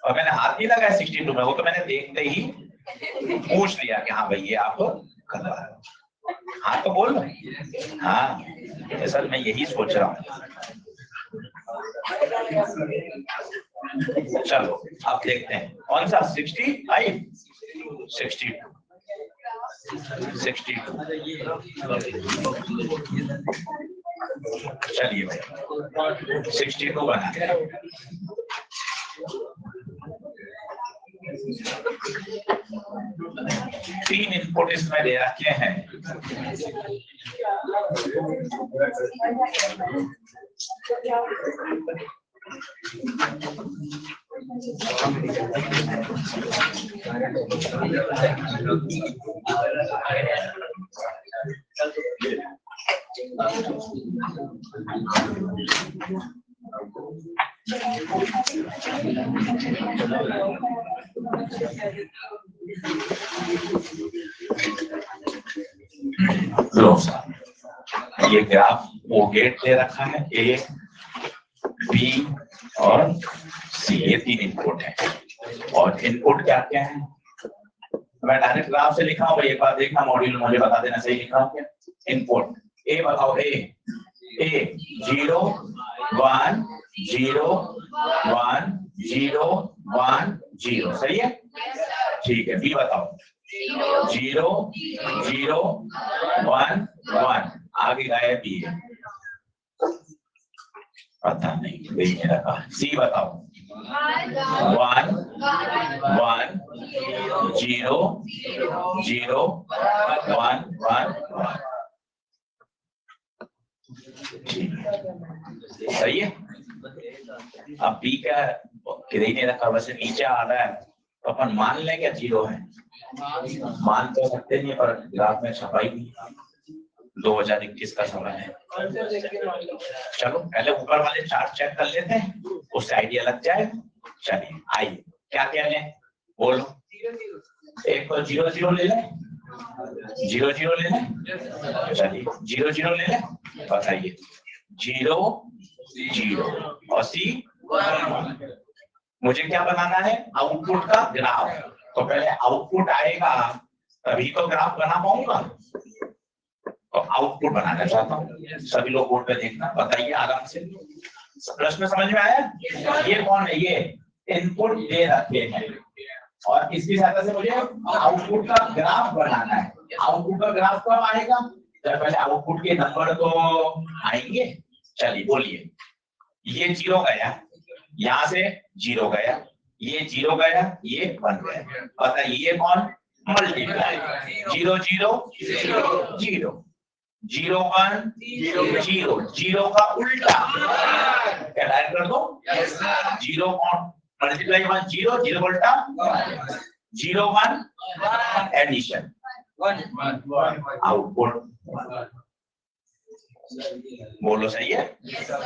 और मैंने हाथ नहीं लगाया 62 में, वो तो मैंने देखते ही पूछ लिया कि हाँ भाई ये आप करवा रहे। हाँ तो बोल, हाँ सर मैं यही सोच रहा हूँ। चलो अब देखते हैं कौन सा, 65 62 चलिए भाई 62 बना। 3 इनपुट इसमें दे रखे हैं। ये ग्राफ वो गेट दे रखा है, ए बी और सी, ये 3 इनपुट है। और इनपुट क्या क्या है, मैं डायरेक्ट ग्राफ से लिखा हूँ, एक बार देखना मॉड्यूल मुझे बता देना सही लिखा हूँ क्या। इनपुट ए बताओ, ए 0 1 0 1 0 1 0, सही है? ठीक है। बी बताओ 0 0 1 1, आगे गायब बी है, पता नहीं वही मेरा कहा। सी बताओ 1 1 0 0 1 1 1, सही है? अब बी का किधर नहीं रखा, वैसे नीचे आ रहा है तो अपन मान लें क्या 0 है, मान तो सकते नहीं पर ग्राफ में छपाई नहीं। 2021 का समय है। चलो पहले ऊपर वाले चार्ट चेक कर लेते हैं, उससे आइडिया लग जाए। चलिए आइए क्या क्या लें, बोलो एक तो 0 0 ले लें, 0 0 ले लें, चलिए 0 0 ले लें, बताइए 0 0 और सी 1। मुझे क्या बनाना है, आउटपुट का ग्राफ। तो पहले आउटपुट आएगा तभी तो ग्राफ बना पाऊंगा। तो आउटपुट बनाना चाहता हूँ, सभी लोग बोर्ड पे देखना, बताइए आराम से। प्रश्न समझ में आया? ये कौन है, ये इनपुट दे रखे हैं और इसकी सहायता से मुझे आउटपुट का ग्राफ बनाना है। आउटपुट का ग्राफ कब आएगा, जब पहले आउटपुट के नंबर तो आएंगे। चलिए बोलिए, ये 0 गया, यहाँ से 0 गया, ये 0 गया, ये 1 गया। बताइए ये कौन, मल्टीप्लाई 0 0 0 0 0 1 0 0 का उल्टा क्या डायल कर दो, 0 कौन मल्टीप्लाई 1 0 0 उल्टा 0 1 एडिशन आउटपुट। बोलो सही है?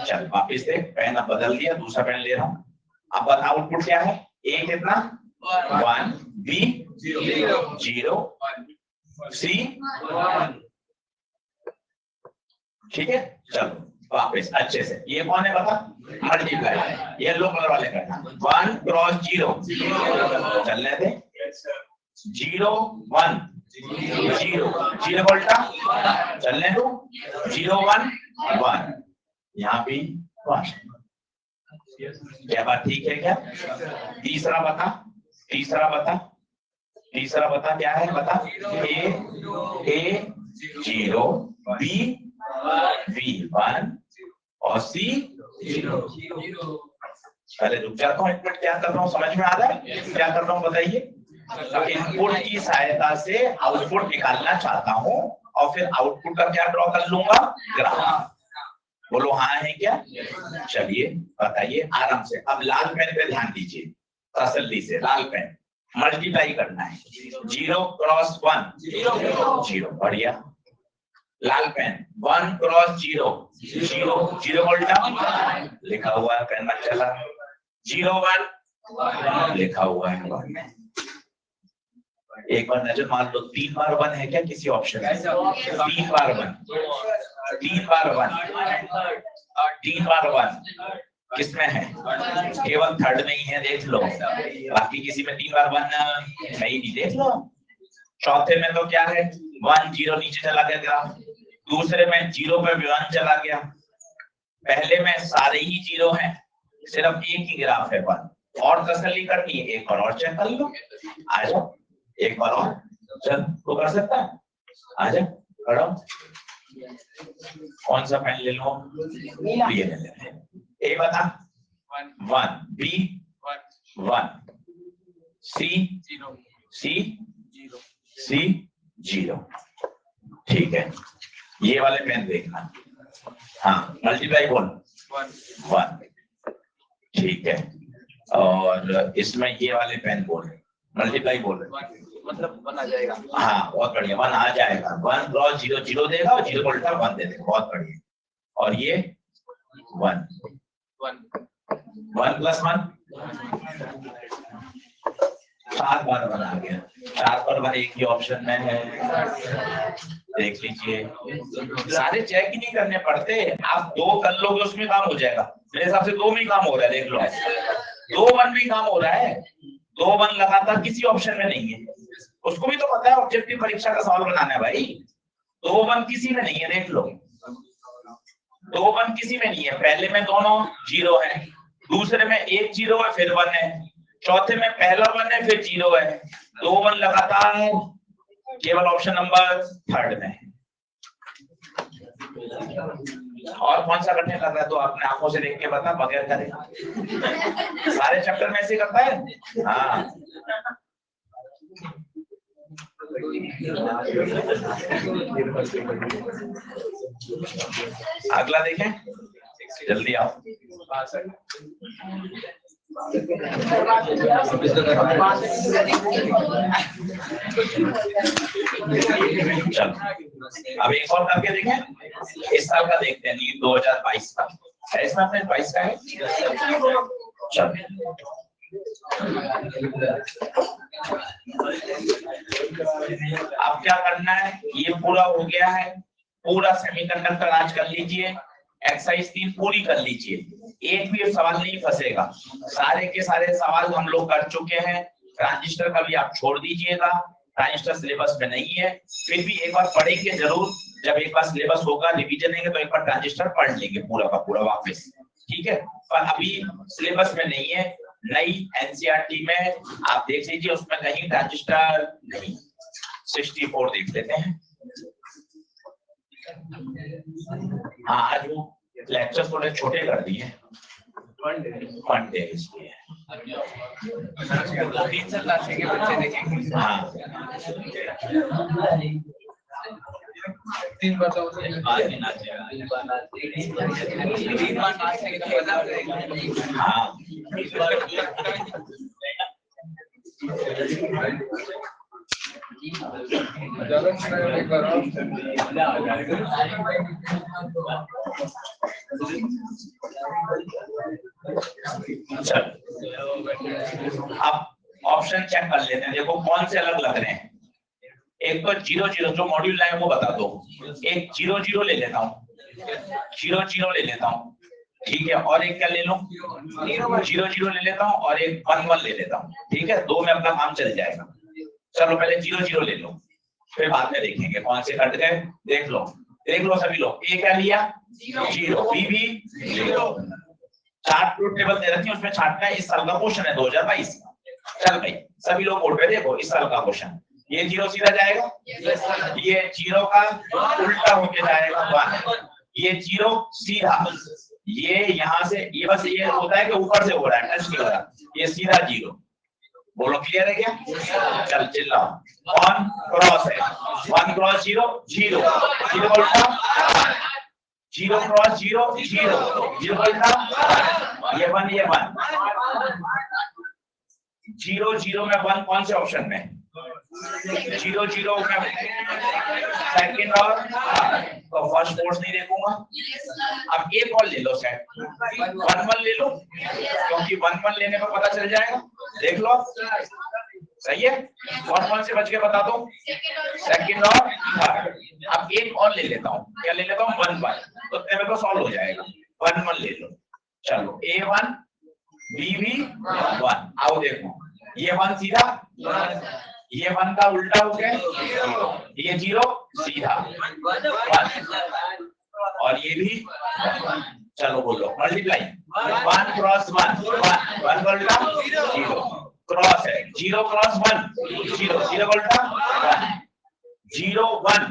चल वापिस देख, पेन अब बदल दिया, दूसरा पेन ले रहा हूँ। अब बता आउटपुट क्या है, ए कितना 1, बी 0, सी 1। ठीक है, चलो वापिस अच्छे से। ये कौन है बता, मल्टीप्लाई, येलो कलर वाले करना, 1 क्रॉस 0 चलने दे, 0 1 0 0 उल्टा चलने दो, 0 1 1, यहाँ भी 1। क्या बात ठीक है क्या? तीसरा बता, तीसरा बता, तीसरा बता क्या है, बता ए 0 बी 1 और सी 0। पहले रुक जाता हूँ एक मिनट, क्या कर रहा हूँ समझ में आ रहा है क्या कर रहा हूँ, बताइए। इनपुट की सहायता से आउटपुट निकालना चाहता हूँ और फिर आउटपुट का क्या ड्रॉ कर लूंगा, ग्राफ। बोलो हाँ है क्या? चलिए बताइए आराम से। अब लाल पेन पे ध्यान दीजिए, तसल्ली से, लाल पेन मल्टीप्लाई करना है, 0 क्रॉस 1 0, बढ़िया। लाल पेन 1 क्रॉस 0 0 0 उल्टा लिखा हुआ है, पेन मत चला, 0 1 लिखा हुआ है। एक बार नजर मार लो, 3 बार 1 है क्या किसी ऑप्शन में? 3 बार 1, 3 बार 1, 3 बार 1 किसमें है? केवल थर्ड में ही है, देख लो। बाकी किसी में 3 बार 1 नहीं, देख लो। चौथे में तो क्या है, 1 0 नीचे चला गया ग्राफ, दूसरे में 0 पे 1 चला गया, पहले में सारे ही 0 हैं, सिर्फ एक ही ग्राफ है 1। और तसल्ली करनी है, एक और चेक कर लो, आ जाओ एक बार और, चल तो कर सकता है, आजा खड़ा। कौन सा पेन ले लो, ये ले लेते हैं। ए बता 1 बी 1 सी 0। ठीक है, ये वाले पेन देखना, हाँ मल्टीप्लाई बोल 1, ठीक है। और इसमें ये वाले पेन बोल मल्टीप्लाई बोल, मतलब 1 आ जाएगा। हाँ बहुत बढ़िया, 1 आ जाएगा, 1 क्रॉस 0 0 देगा और 0 उल्टा 1 दे देगा, बहुत बढ़िया। और ये 1 प्लस 1 4 बार 1 आ गया, 4 पर 1 एक ही ऑप्शन में है, देख लीजिए। सारे चेक ही नहीं करने पड़ते, आप 2 कर लोगे उसमें काम हो जाएगा। मेरे हिसाब से 2 में ही काम हो रहा है, देख लो 2 1 में काम हो रहा है, 2 1 लगातार किसी ऑप्शन में नहीं है। उसको भी तो पता है ऑब्जेक्टिव परीक्षा का सवाल बनाना है भाई, 2 1 किसी में नहीं है, देख लो 2 1 किसी में नहीं है। पहले में दोनों 0 है, दूसरे में एक 0 है फिर 1 है, चौथे में पहला 1 है फिर 0 है, 2 1 लगातार केवल ऑप्शन नंबर 3 में। और कौन सा करने लग रहा है तो अपने आंखों से देख के बता, बगैर करे। सारे चैप्टर में ऐसे करता है, हाँ। अगला देखें, जल्दी आओ। चलो अब एक और करके देखें, इस साल का देखते हैं, नीट 2022 का है, इसमें अपने 22 का है। चलो अब क्या करना है, ये पूरा हो गया है, पूरा सेमीकंडक्टर आज कर लीजिए, एक्सरसाइज 3 पूरी कर लीजिए, एक भी सवाल नहीं फंसेगा, सारे के सारे सवाल हम लोग कर चुके हैं। ट्रांजिस्टर का भी आप छोड़ दीजिएगा, ट्रांजिस्टर सिलेबस में नहीं है, फिर भी एक बार पढ़ेंगे जरूर, जब एक बार सिलेबस होगा रिवीजन लेंगे तो एक बार ट्रांजिस्टर पढ़ लेंगे पूरा का पूरा वापस, ठीक है। पर अभी सिलेबस में नहीं है, नई एनसीईआरटी में आप देख लीजिए, उसमें कहीं ट्रांजिस्टर नहीं। 64 देख लेते हैं। हाँ, आज वो लेक्चर थोड़े छोटे कर दिए, वन डे इसलिए। 3 क्लास के बच्चे देखेंगे। हाँ, 3 बार तो 3 बार नाचने के बता रहे। हाँ, अब ऑप्शन चेक कर लेते हैं, देखो कौन से अलग लग रहे हैं। एक तो 0 जो मॉड्यूल लाए वो बता दो, एक 0 ले लेता हूँ, 0 ले लेता हूँ, ठीक है। और एक क्या ले लूं, 0 ले लेता हूँ, और एक 1 ले लेता हूँ, ठीक है। 2 में अपना काम चल जाएगा। चलो पहले 0 ले लो, फिर बाद में देखेंगे कौन से कट गए। देख लो सभी लोग। ए क्या लिया, 0, बी भी 0। चार्ट ट्रूथ टेबल दे रखी है, उसमें छाटना है। इस साल का क्वेश्चन है 2022। चल भाई सभी लोग बोल रहे, देखो इस साल का क्वेश्चन, ये 0 सीधा जाएगा, ये 0 का उल्टा होके जाएगा 1, ये 0 सीधा, ये यहाँ से, ये बस ये होता है कि ऊपर से हो रहा है, टच नहीं हो रहा, ये सीधा 0। बोलो क्लियर है क्या? चल चिल्लाओ। 1 क्रॉस है, 1 क्रॉस 0 0 उल्टा, 0 क्रॉस 0 0 उल्टा, ये 1 0 में 1 कौन से ऑप्शन में, 0 में सेकंड, और तो फर्स्ट फोर्स नहीं देखूंगा। अब एक और ले लो सेट, 1 ले लो, क्योंकि 1 लेने पर पता चल जाएगा। देख लो सही है, कौन से बच के बता दो, सेकंड और थर्ड। अब एक और ले लेता हूँ, क्या ले लेता हूँ, 1 तो तेरे को सॉल्व हो जाएगा। 1 ले लो, चलो A1 B भी 1। आओ देखो, ये 1 सीधा, ये 1 का उल्टा हो गया, ये 0 सीधा 1, और ये भी 1। चलो बोलो मल्टीप्लाई, 1 क्रॉस 1 1 उल्टा 0 क्रॉस है, 0 क्रॉस 1 0 उल्टा 1 0 1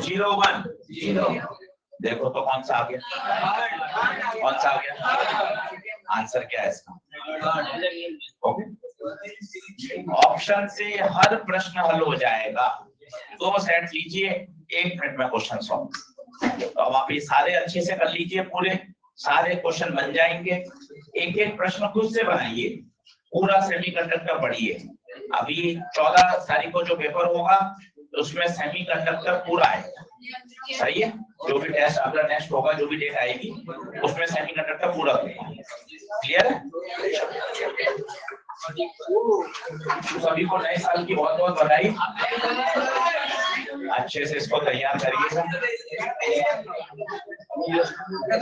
0 1 0। देखो तो कौन सा आ गया, कौन सा आ गया, आंसर क्या है इसका, ओके। ऑप्शन से हर प्रश्न हल हो जाएगा। 2 सेट लीजिए, 1 मिनट में क्वेश्चन सॉल्व। तो अब आप ये सारे अच्छे से कर लीजिए, पूरे सारे क्वेश्चन बन जाएंगे। एक प्रश्न खुद से बनाइए, पूरा सेमीकंडक्टर पढ़िए। अभी 14 तारीख को जो पेपर होगा उसमें सेमीकंडक्टर पूरा आएगा, सही है। जो भी टेस्ट अगला नेक्स्ट होगा, जो भी डेट आएगी उसमें सेमीकंडक्टर पूरा होगा। क्लियर है? सभी को नए साल की बहुत बहुत बधाई। अच्छे से इसको तैयार करिएगा।